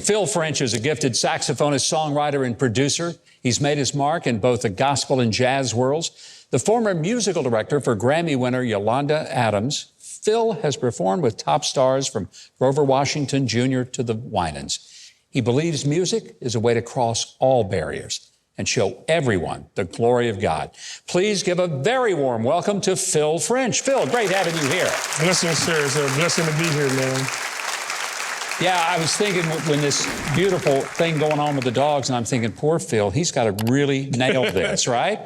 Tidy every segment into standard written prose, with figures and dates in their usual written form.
Phil French is a gifted saxophonist, songwriter, and producer. He's made his mark in both the gospel and jazz worlds. The former musical director for Grammy winner Yolanda Adams, Phil has performed with top stars from Grover Washington Jr. to the Winans. He believes music is a way to cross all barriers and show everyone the glory of God. Please give a very warm welcome to Phil French. Phil, great having you here. Listen, sir, it's a blessing to be here, man. Yeah, I was thinking when this beautiful thing going on with the dogs, and I'm thinking, poor Phil, he's got to really nail this, right?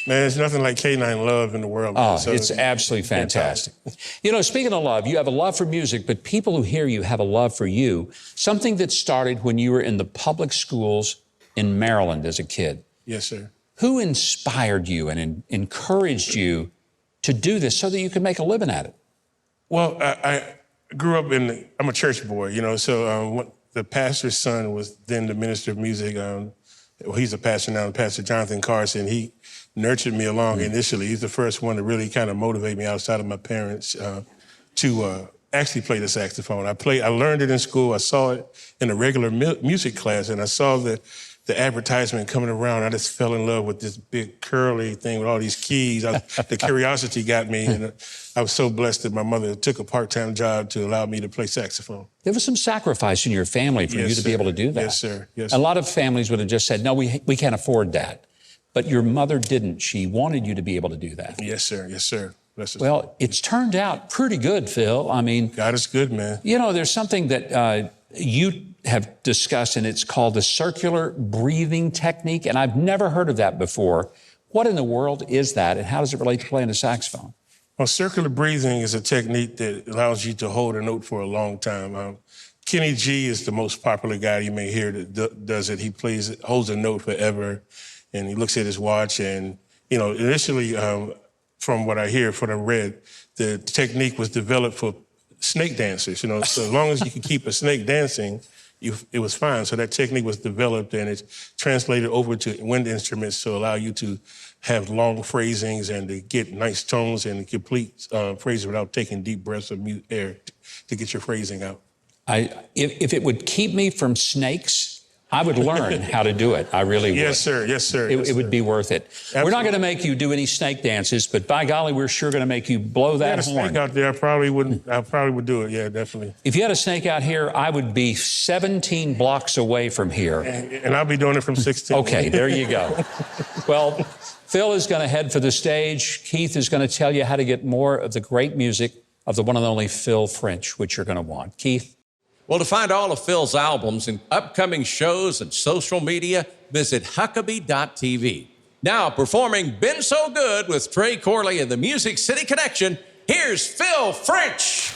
Man, there's nothing like canine love in the world. Oh, so it's absolutely fantastic. You know, speaking of love, you have a love for music, but people who hear you have a love for you, something that started when you were in the public schools in Maryland as a kid. Yes, sir. Who inspired you and encouraged you to do this so that you could make a living at it? Well, I grew up I'm a church boy, you know, so the pastor's son was then the minister of music. Well, he's a pastor now, Pastor Jonathan Carson. He nurtured me along initially. He's the first one to really kind of motivate me outside of my parents to actually play the saxophone. I learned it in school. I saw it in a regular music class, and I saw the advertisement coming around. I just fell in love with this big curly thing with all these keys. The curiosity got me, and I was so blessed that my mother took a part-time job to allow me to play saxophone. There was some sacrifice in your family for you to be able to do that. Yes, sir. Yes, a lot of families would have just said, no, we can't afford that. But your mother didn't. She wanted you to be able to do that. Yes, sir. Yes, sir. Well, it's turned out pretty good, Phil. I mean, God is good, man. You know, there's something that you have discussed, and it's called the circular breathing technique, and I've never heard of that before. What in the world is that, and how does it relate to playing the saxophone? Well, circular breathing is a technique that allows you to hold a note for a long time. Kenny G is the most popular guy you may hear that does it. He holds a note forever, and he looks at his watch, and, you know, initially, from what I hear, from what I read, the technique was developed for snake dancers, you know, so as long as you could keep a snake dancing, it was fine. So that technique was developed, and it's translated over to wind instruments to allow you to have long phrasings and to get nice tones and complete phrasing without taking deep breaths of air to get your phrasing out. If it would keep me from snakes, I would learn how to do it. I really would. Yes, sir. Yes, sir. It would be worth it. Absolutely. We're not going to make you do any snake dances, but by golly, we're sure going to make you blow that horn. Snake out there, I probably would do it. Yeah, definitely. If you had a snake out here, I would be 17 blocks away from here. And I'll be doing it from 16. Okay, there you go. Well, Phil is going to head for the stage. Keith is going to tell you how to get more of the great music of the one and only Phil French, which you're going to want. Keith? Well, to find all of Phil's albums and upcoming shows and social media, visit Huckabee.tv. Now, performing Been So Good with Trey Corley and the Music City Connection, here's Phil French.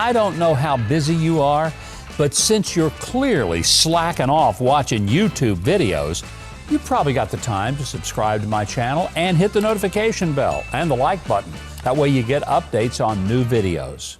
I don't know how busy you are, but since you're clearly slacking off watching YouTube videos, you probably got the time to subscribe to my channel and hit the notification bell and the like button. That way you get updates on new videos.